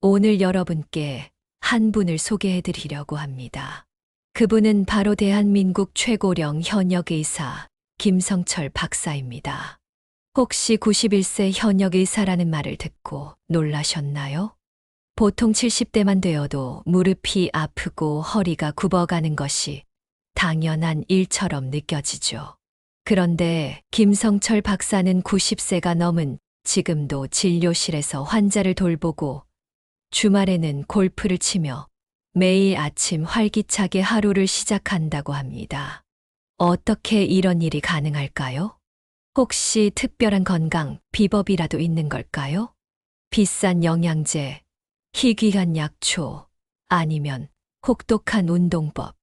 오늘 여러분께 한 분을 소개해 드리려고 합니다. 그분은 바로 대한민국 최고령 현역 의사 김성철 박사입니다. 혹시 91세 현역 의사라는 말을 듣고 놀라셨나요? 보통 70대만 되어도 무릎이 아프고 허리가 굽어가는 것이 당연한 일처럼 느껴지죠. 그런데 김성철 박사는 90세가 넘은 지금도 진료실에서 환자를 돌보고 주말에는 골프를 치며 매일 아침 활기차게 하루를 시작한다고 합니다. 어떻게 이런 일이 가능할까요? 혹시 특별한 건강 비법이라도 있는 걸까요? 비싼 영양제, 희귀한 약초, 아니면 혹독한 운동법.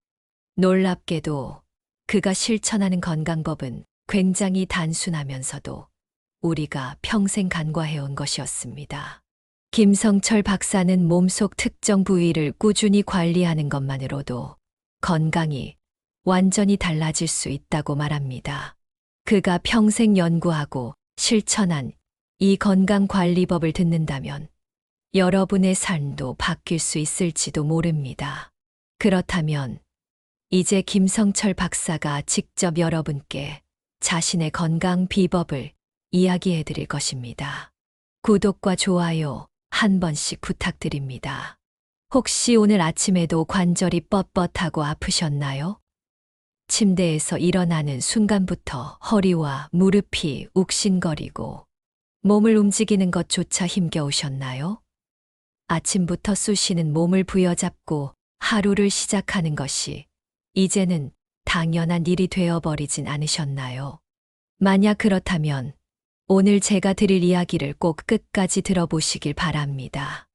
놀랍게도 그가 실천하는 건강법은 굉장히 단순하면서도 우리가 평생 간과해온 것이었습니다. 김성철 박사는 몸속 특정 부위를 꾸준히 관리하는 것만으로도 건강이 완전히 달라질 수 있다고 말합니다. 그가 평생 연구하고 실천한 이 건강관리법을 듣는다면 여러분의 삶도 바뀔 수 있을지도 모릅니다. 그렇다면 이제 김성철 박사가 직접 여러분께 자신의 건강 비법을 이야기해 드릴 것입니다. 구독과 좋아요 한 번씩 부탁드립니다. 혹시 오늘 아침에도 관절이 뻣뻣하고 아프셨나요? 침대에서 일어나는 순간부터 허리와 무릎이 욱신거리고 몸을 움직이는 것조차 힘겨우셨나요? 아침부터 쑤시는 몸을 부여잡고 하루를 시작하는 것이 이제는 당연한 일이 되어버리진 않으셨나요? 만약 그렇다면 오늘 제가 드릴 이야기를 꼭 끝까지 들어보시길 바랍니다.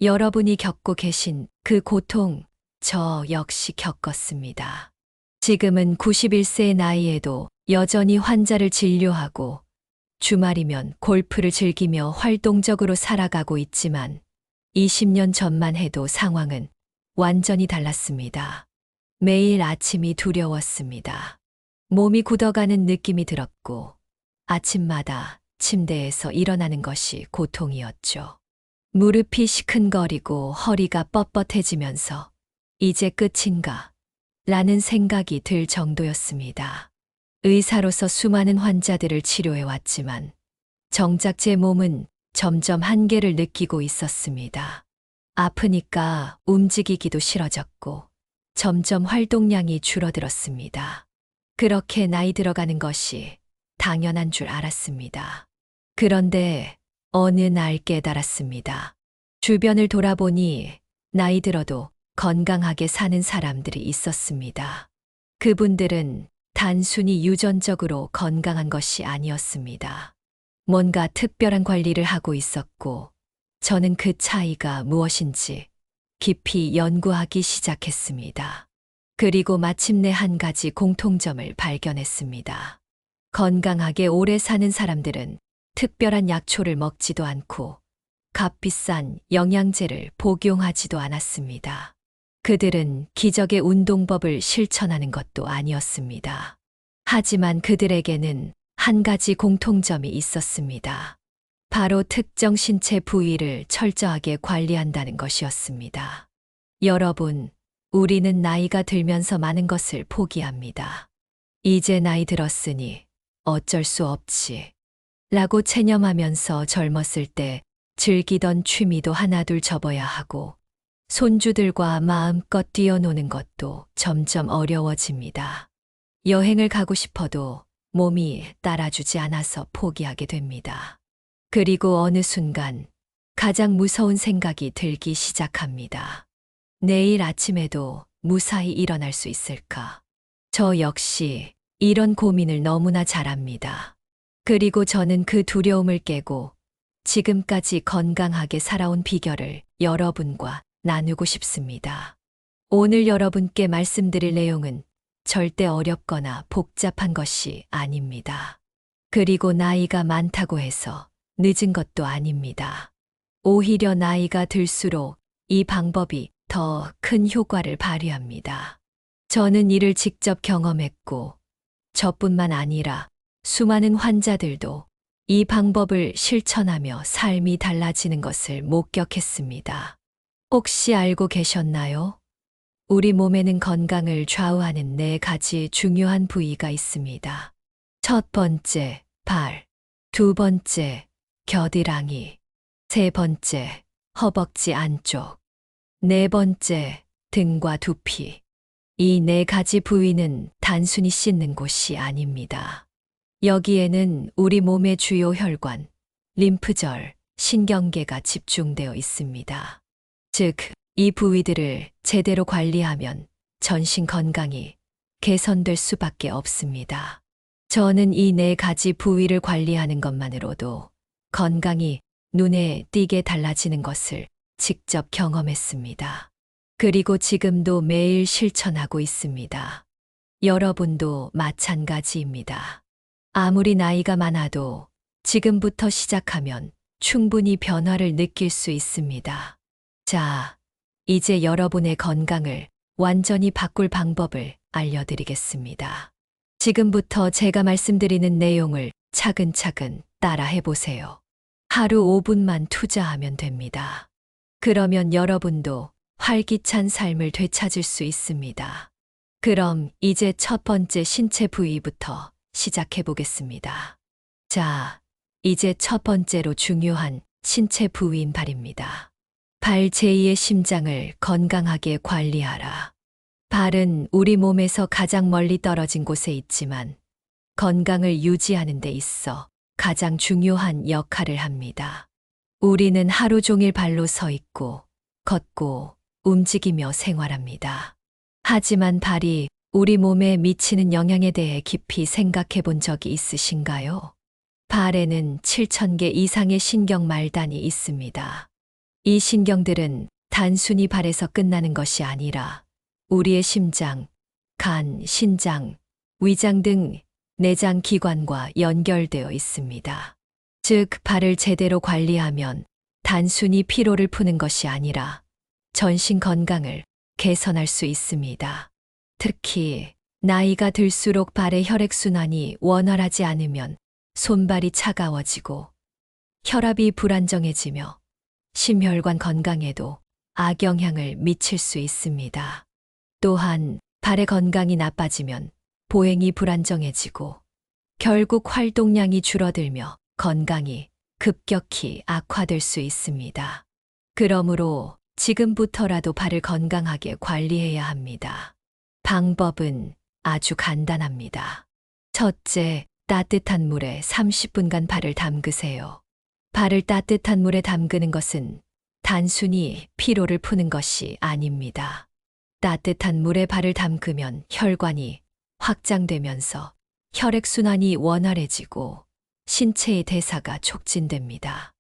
여러분이 겪고 계신 그 고통, 저 역시 겪었습니다. 지금은 91세의 나이에도 여전히 환자를 진료하고 주말이면 골프를 즐기며 활동적으로 살아가고 있지만 20년 전만 해도 상황은 완전히 달랐습니다. 매일 아침이 두려웠습니다. 몸이 굳어가는 느낌이 들었고 아침마다 침대에서 일어나는 것이 고통이었죠. 무릎이 시큰거리고 허리가 뻣뻣해지면서 이제 끝인가? 라는 생각이 들 정도였습니다. 의사로서 수많은 환자들을 치료해왔지만 정작 제 몸은 점점 한계를 느끼고 있었습니다. 아프니까 움직이기도 싫어졌고 점점 활동량이 줄어들었습니다. 그렇게 나이 들어가는 것이 당연한 줄 알았습니다. 그런데 어느 날 깨달았습니다. 주변을 돌아보니 나이 들어도 건강하게 사는 사람들이 있었습니다. 그분들은 단순히 유전적으로 건강한 것이 아니었습니다. 뭔가 특별한 관리를 하고 있었고, 저는 그 차이가 무엇인지 깊이 연구하기 시작했습니다. 그리고 마침내 한 가지 공통점을 발견했습니다. 건강하게 오래 사는 사람들은 특별한 약초를 먹지도 않고 값비싼 영양제를 복용하지도 않았습니다. 그들은 기적의 운동법을 실천하는 것도 아니었습니다. 하지만 그들에게는 한 가지 공통점이 있었습니다. 바로 특정 신체 부위를 철저하게 관리한다는 것이었습니다. 여러분, 우리는 나이가 들면서 많은 것을 포기합니다. 이제 나이 들었으니 어쩔 수 없지. 라고 체념하면서 젊었을 때 즐기던 취미도 하나둘 접어야 하고 손주들과 마음껏 뛰어노는 것도 점점 어려워집니다. 여행을 가고 싶어도 몸이 따라주지 않아서 포기하게 됩니다. 그리고 어느 순간 가장 무서운 생각이 들기 시작합니다. 내일 아침에도 무사히 일어날 수 있을까? 저 역시 이런 고민을 너무나 잘합니다. 그리고 저는 그 두려움을 깨고 지금까지 건강하게 살아온 비결을 여러분과 나누고 싶습니다. 오늘 여러분께 말씀드릴 내용은 절대 어렵거나 복잡한 것이 아닙니다. 그리고 나이가 많다고 해서 늦은 것도 아닙니다. 오히려 나이가 들수록 이 방법이 더 큰 효과를 발휘합니다. 저는 이를 직접 경험했고 저뿐만 아니라 수많은 환자들도 이 방법을 실천하며 삶이 달라지는 것을 목격했습니다. 혹시 알고 계셨나요? 우리 몸에는 건강을 좌우하는 4가지 중요한 부위가 있습니다. 첫 번째, 발. 두 번째, 겨드랑이. 세 번째, 허벅지 안쪽. 네 번째, 등과 두피. 이 4가지 부위는 단순히 씻는 곳이 아닙니다. 여기에는 우리 몸의 주요 혈관, 림프절, 신경계가 집중되어 있습니다. 즉, 이 부위들을 제대로 관리하면 전신 건강이 개선될 수밖에 없습니다. 저는 이 4가지 부위를 관리하는 것만으로도 건강이 눈에 띄게 달라지는 것을 직접 경험했습니다. 그리고 지금도 매일 실천하고 있습니다. 여러분도 마찬가지입니다. 아무리 나이가 많아도 지금부터 시작하면 충분히 변화를 느낄 수 있습니다. 자, 이제 여러분의 건강을 완전히 바꿀 방법을 알려드리겠습니다. 지금부터 제가 말씀드리는 내용을 차근차근 따라 해보세요. 하루 5분만 투자하면 됩니다. 그러면 여러분도 활기찬 삶을 되찾을 수 있습니다. 그럼 이제 첫 번째 신체 부위부터 시작해 보겠습니다. 자, 이제 첫 번째로 중요한 신체 부위인 발입니다. 발 제2의 심장을 건강하게 관리하라. 발은 우리 몸에서 가장 멀리 떨어진 곳에 있지만 건강을 유지하는 데 있어 가장 중요한 역할을 합니다. 우리는 하루 종일 발로 서 있고, 걷고, 움직이며 생활합니다. 하지만 발이 우리 몸에 미치는 영향에 대해 깊이 생각해 본 적이 있으신가요? 발에는 7,000개 이상의 신경 말단이 있습니다. 이 신경들은 단순히 발에서 끝나는 것이 아니라 우리의 심장, 간, 신장, 위장 등 내장 기관과 연결되어 있습니다. 즉, 발을 제대로 관리하면 단순히 피로를 푸는 것이 아니라 전신 건강을 개선할 수 있습니다. 특히 나이가 들수록 발의 혈액순환이 원활하지 않으면 손발이 차가워지고 혈압이 불안정해지며 심혈관 건강에도 악영향을 미칠 수 있습니다. 또한 발의 건강이 나빠지면 보행이 불안정해지고 결국 활동량이 줄어들며 건강이 급격히 악화될 수 있습니다. 그러므로 지금부터라도 발을 건강하게 관리해야 합니다. 방법은 아주 간단합니다. 첫째, 따뜻한 물에 30분간 발을 담그세요. 발을 따뜻한 물에 담그는 것은 단순히 피로를 푸는 것이 아닙니다. 따뜻한 물에 발을 담그면 혈관이 확장되면서 혈액순환이 원활해지고 신체의 대사가 촉진됩니다.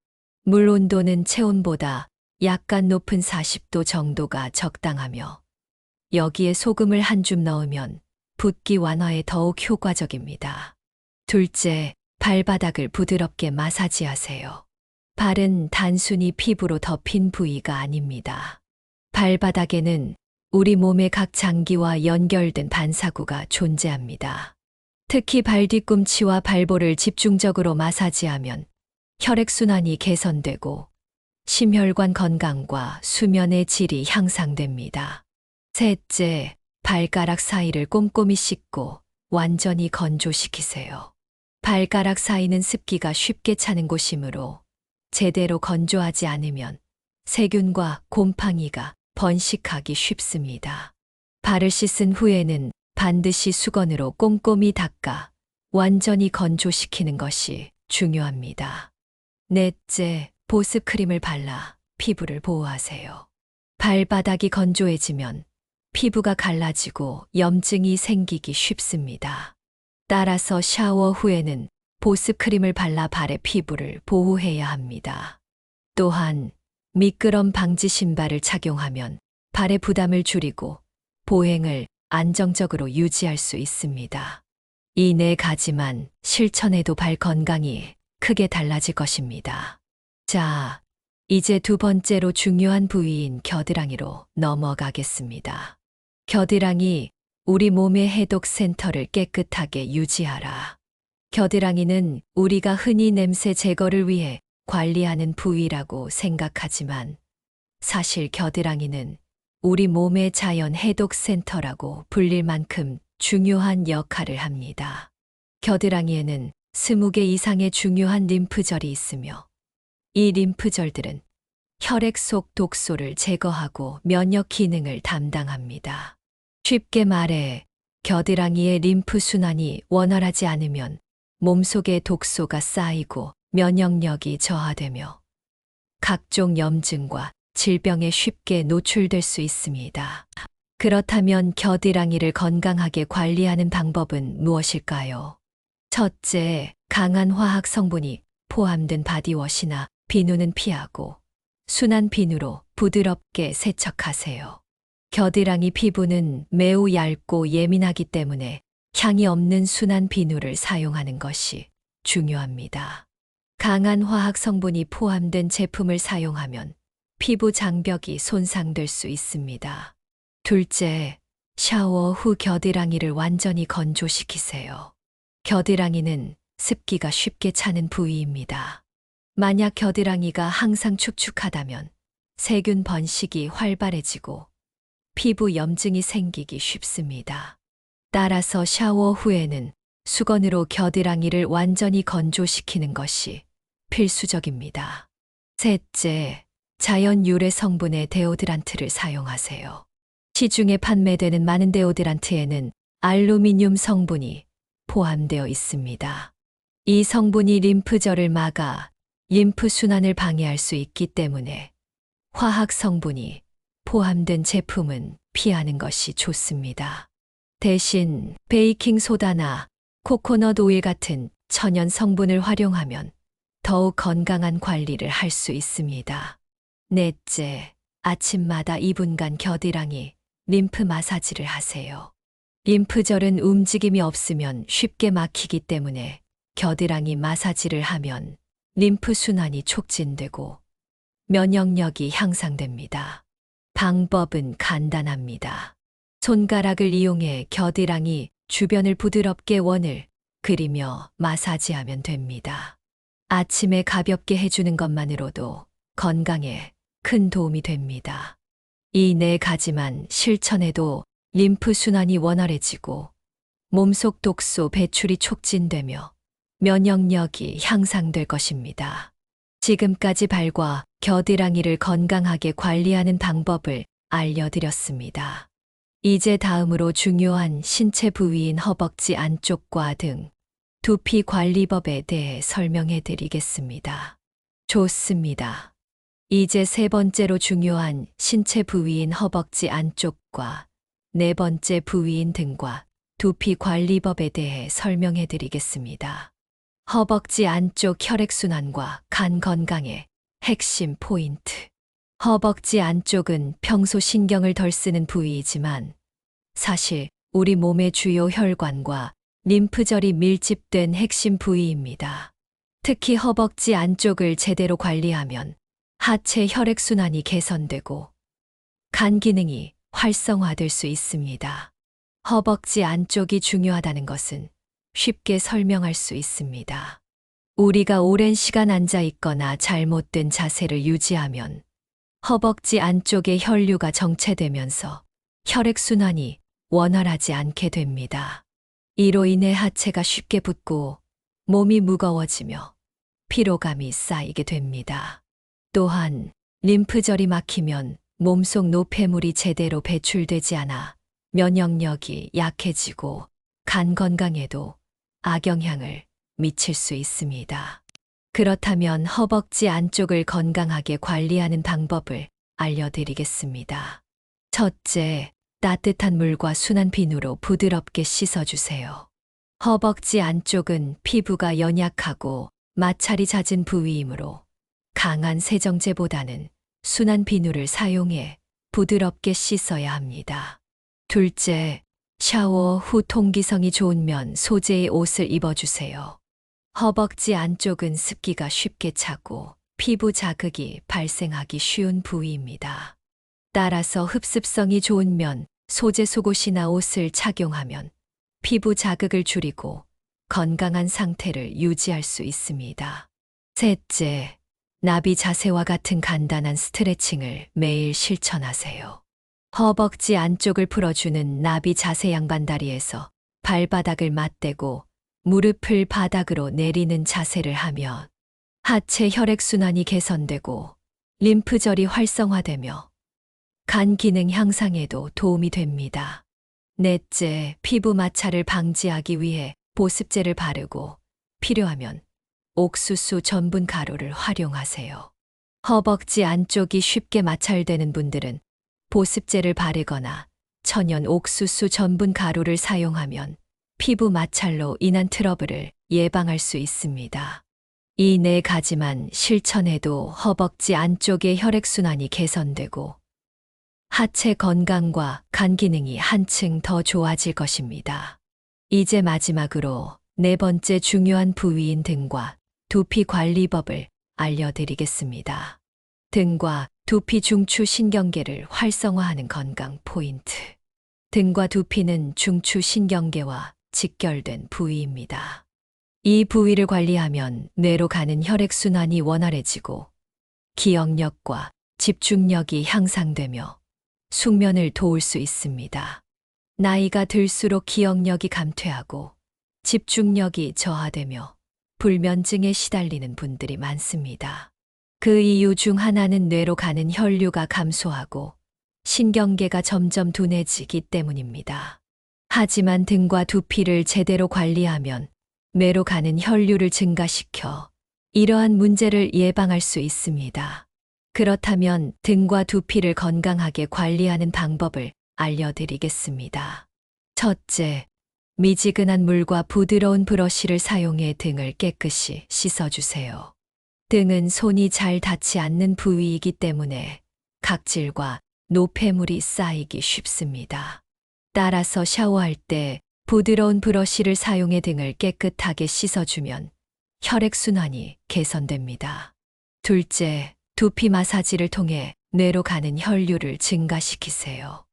물 온도는 체온보다 약간 높은 40도 정도가 적당하며 여기에 소금을 한 줌 넣으면 붓기 완화에 더욱 효과적입니다. 둘째, 발바닥을 부드럽게 마사지하세요. 발은 단순히 피부로 덮인 부위가 아닙니다. 발바닥에는 우리 몸의 각 장기와 연결된 반사구가 존재합니다. 특히 발 뒤꿈치와 발볼을 집중적으로 마사지하면 혈액순환이 개선되고 심혈관 건강과 수면의 질이 향상됩니다. 셋째, 발가락 사이를 꼼꼼히 씻고 완전히 건조시키세요. 발가락 사이는 습기가 쉽게 차는 곳이므로 제대로 건조하지 않으면 세균과 곰팡이가 번식하기 쉽습니다. 발을 씻은 후에는 반드시 수건으로 꼼꼼히 닦아 완전히 건조시키는 것이 중요합니다. 넷째, 보습크림을 발라 피부를 보호하세요. 발바닥이 건조해지면 피부가 갈라지고 염증이 생기기 쉽습니다. 따라서 샤워 후에는 보습크림을 발라 발의 피부를 보호해야 합니다. 또한 미끄럼 방지 신발을 착용하면 발의 부담을 줄이고 보행을 안정적으로 유지할 수 있습니다. 이 4가지만 실천해도 발 건강이 크게 달라질 것입니다. 자, 이제 두 번째로 중요한 부위인 겨드랑이로 넘어가겠습니다. 겨드랑이, 우리 몸의 해독 센터를 깨끗하게 유지하라. 겨드랑이는 우리가 흔히 냄새 제거를 위해 관리하는 부위라고 생각하지만 사실 겨드랑이는 우리 몸의 자연 해독 센터라고 불릴 만큼 중요한 역할을 합니다. 겨드랑이에는 20개 이상의 중요한 림프절이 있으며 이 림프절들은 혈액 속 독소를 제거하고 면역 기능을 담당합니다. 쉽게 말해 겨드랑이의 림프 순환이 원활하지 않으면 몸속에 독소가 쌓이고 면역력이 저하되며 각종 염증과 질병에 쉽게 노출될 수 있습니다. 그렇다면 겨드랑이를 건강하게 관리하는 방법은 무엇일까요? 첫째, 강한 화학 성분이 포함된 바디워시나 비누는 피하고 순한 비누로 부드럽게 세척하세요. 겨드랑이 피부는 매우 얇고 예민하기 때문에 향이 없는 순한 비누를 사용하는 것이 중요합니다. 강한 화학 성분이 포함된 제품을 사용하면 피부 장벽이 손상될 수 있습니다. 둘째, 샤워 후 겨드랑이를 완전히 건조시키세요. 겨드랑이는 습기가 쉽게 차는 부위입니다. 만약 겨드랑이가 항상 축축하다면 세균 번식이 활발해지고 피부 염증이 생기기 쉽습니다. 따라서 샤워 후에는 수건으로 겨드랑이를 완전히 건조시키는 것이 필수적입니다. 셋째, 자연 유래 성분의 데오드란트를 사용하세요. 시중에 판매되는 많은 데오드란트에는 알루미늄 성분이 포함되어 있습니다. 이 성분이 림프절을 막아 림프 순환을 방해할 수 있기 때문에 화학 성분이 포함된 제품은 피하는 것이 좋습니다. 대신 베이킹 소다나 코코넛 오일 같은 천연 성분을 활용하면 더욱 건강한 관리를 할 수 있습니다. 넷째, 아침마다 2분간 겨드랑이 림프 마사지를 하세요. 림프절은 움직임이 없으면 쉽게 막히기 때문에 겨드랑이 마사지를 하면 림프 순환이 촉진되고 면역력이 향상됩니다. 방법은 간단합니다. 손가락을 이용해 겨드랑이 주변을 부드럽게 원을 그리며 마사지하면 됩니다. 아침에 가볍게 해주는 것만으로도 건강에 큰 도움이 됩니다. 이 네 가지만 실천해도 림프 순환이 원활해지고 몸속 독소 배출이 촉진되며 면역력이 향상될 것입니다. 지금까지 발과 겨드랑이를 건강하게 관리하는 방법을 알려드렸습니다. 이제 다음으로 중요한 신체 부위인 허벅지 안쪽과 등 두피 관리법에 대해 설명해 드리겠습니다. 좋습니다. 이제 세 번째로 중요한 신체 부위인 허벅지 안쪽과 네 번째 부위인 등과 두피 관리법에 대해 설명해 드리겠습니다. 허벅지 안쪽 혈액순환과 간 건강의 핵심 포인트. 허벅지 안쪽은 평소 신경을 덜 쓰는 부위이지만 사실 우리 몸의 주요 혈관과 림프절이 밀집된 핵심 부위입니다. 특히 허벅지 안쪽을 제대로 관리하면 하체 혈액순환이 개선되고 간 기능이 활성화될 수 있습니다. 허벅지 안쪽이 중요하다는 것은 쉽게 설명할 수 있습니다. 우리가 오랜 시간 앉아 있거나 잘못된 자세를 유지하면 허벅지 안쪽의 혈류가 정체되면서 혈액순환이 원활하지 않게 됩니다. 이로 인해 하체가 쉽게 붓고 몸이 무거워지며 피로감이 쌓이게 됩니다. 또한 림프절이 막히면 몸속 노폐물이 제대로 배출되지 않아 면역력이 약해지고 간 건강에도 악영향을 미칠 수 있습니다. 그렇다면 허벅지 안쪽을 건강하게 관리하는 방법을 알려드리겠습니다. 첫째, 따뜻한 물과 순한 비누로 부드럽게 씻어주세요. 허벅지 안쪽은 피부가 연약하고 마찰이 잦은 부위이므로 강한 세정제보다는 순한 비누를 사용해 부드럽게 씻어야 합니다. 둘째, 샤워 후 통기성이 좋은 면 소재의 옷을 입어주세요. 허벅지 안쪽은 습기가 쉽게 차고 피부 자극이 발생하기 쉬운 부위입니다. 따라서 흡습성이 좋은 면, 소재 속옷이나 옷을 착용하면 피부 자극을 줄이고 건강한 상태를 유지할 수 있습니다. 셋째, 나비 자세와 같은 간단한 스트레칭을 매일 실천하세요. 허벅지 안쪽을 풀어주는 나비 자세 양반다리에서 발바닥을 맞대고 무릎을 바닥으로 내리는 자세를 하면 하체 혈액순환이 개선되고 림프절이 활성화되며 간 기능 향상에도 도움이 됩니다. 넷째, 피부 마찰을 방지하기 위해 보습제를 바르고 필요하면 옥수수 전분 가루를 활용하세요. 허벅지 안쪽이 쉽게 마찰되는 분들은 보습제를 바르거나 천연 옥수수 전분 가루를 사용하면 피부 마찰로 인한 트러블을 예방할 수 있습니다. 이 네 가지만 실천해도 허벅지 안쪽의 혈액순환이 개선되고 하체 건강과 간 기능이 한층 더 좋아질 것입니다. 이제 마지막으로 네 번째 중요한 부위인 등과 두피 관리법을 알려드리겠습니다. 등과 두피 중추 신경계를 활성화하는 건강 포인트. 등과 두피는 중추 신경계와 직결된 부위입니다. 이 부위를 관리하면 뇌로 가는 혈액순환이 원활해지고 기억력과 집중력이 향상되며 숙면을 도울 수 있습니다. 나이가 들수록 기억력이 감퇴하고 집중력이 저하되며 불면증에 시달리는 분들이 많습니다. 그 이유 중 하나는 뇌로 가는 혈류가 감소하고 신경계가 점점 둔해지기 때문입니다. 하지만 등과 두피를 제대로 관리하면 뇌로 가는 혈류를 증가시켜 이러한 문제를 예방할 수 있습니다. 그렇다면 등과 두피를 건강하게 관리하는 방법을 알려드리겠습니다. 첫째, 미지근한 물과 부드러운 브러쉬를 사용해 등을 깨끗이 씻어주세요. 등은 손이 잘 닿지 않는 부위이기 때문에 각질과 노폐물이 쌓이기 쉽습니다. 따라서 샤워할 때 부드러운 브러쉬를 사용해 등을 깨끗하게 씻어주면 혈액순환이 개선됩니다. 둘째, 두피 마사지를 통해 뇌로 가는 혈류를 증가시키세요.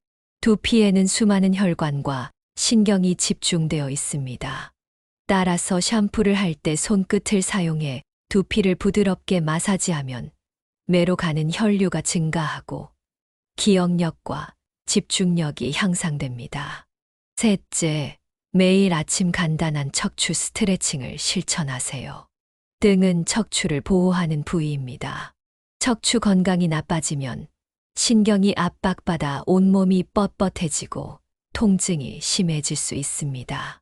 두피에는 수많은 혈관과 신경이 집중되어 있습니다. 따라서 샴푸를 할 때 손끝을 사용해 두피를 부드럽게 마사지하면 뇌로 가는 혈류가 증가하고 기억력과 집중력이 향상됩니다. 셋째, 매일 아침 간단한 척추 스트레칭을 실천하세요. 등은 척추를 보호하는 부위입니다. 척추 건강이 나빠지면 신경이 압박받아 온몸이 뻣뻣해지고 통증이 심해질 수 있습니다.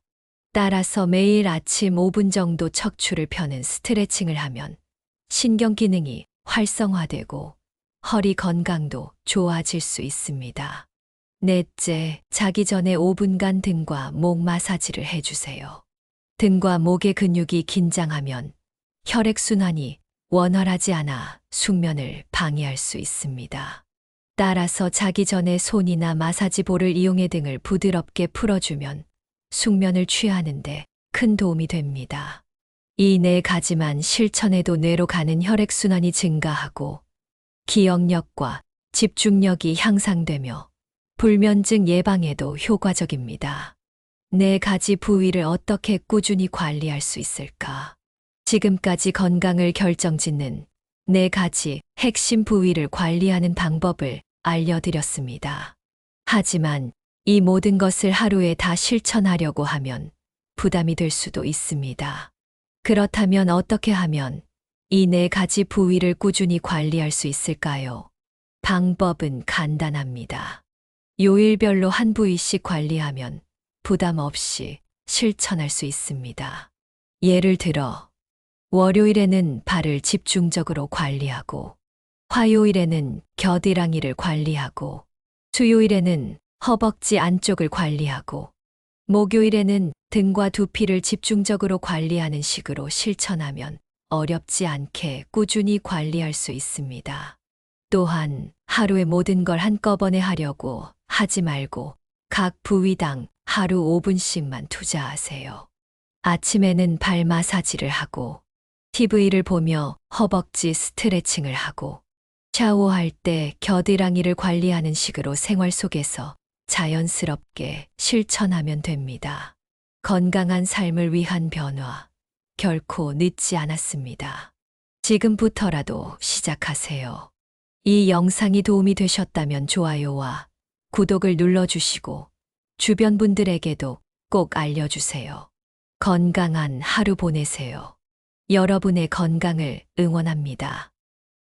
따라서 매일 아침 5분 정도 척추를 펴는 스트레칭을 하면 신경 기능이 활성화되고 허리 건강도 좋아질 수 있습니다. 넷째, 자기 전에 5분간 등과 목 마사지를 해주세요. 등과 목의 근육이 긴장하면 혈액순환이 원활하지 않아 숙면을 방해할 수 있습니다. 따라서 자기 전에 손이나 마사지볼을 이용해 등을 부드럽게 풀어주면 숙면을 취하는데 큰 도움이 됩니다. 이 네 가지만 실천해도 뇌로 가는 혈액순환이 증가하고 기억력과 집중력이 향상되며 불면증 예방에도 효과적입니다. 네 가지 부위를 어떻게 꾸준히 관리할 수 있을까? 지금까지 건강을 결정짓는 네 가지 핵심 부위를 관리하는 방법을 알려드렸습니다. 하지만 이 모든 것을 하루에 다 실천하려고 하면 부담이 될 수도 있습니다. 그렇다면 어떻게 하면 이 네 가지 부위를 꾸준히 관리할 수 있을까요? 방법은 간단합니다. 요일별로 한 부위씩 관리하면 부담 없이 실천할 수 있습니다. 예를 들어, 월요일에는 발을 집중적으로 관리하고, 화요일에는 겨드랑이를 관리하고, 수요일에는 허벅지 안쪽을 관리하고, 목요일에는 등과 두피를 집중적으로 관리하는 식으로 실천하면 어렵지 않게 꾸준히 관리할 수 있습니다. 또한 하루에 모든 걸 한꺼번에 하려고 하지 말고 각 부위당 하루 5분씩만 투자하세요. 아침에는 발 마사지를 하고, TV를 보며 허벅지 스트레칭을 하고, 샤워할 때 겨드랑이를 관리하는 식으로 생활 속에서 자연스럽게 실천하면 됩니다. 건강한 삶을 위한 변화, 결코 늦지 않았습니다. 지금부터라도 시작하세요. 이 영상이 도움이 되셨다면 좋아요와 구독을 눌러주시고 주변 분들에게도 꼭 알려주세요. 건강한 하루 보내세요. 여러분의 건강을 응원합니다.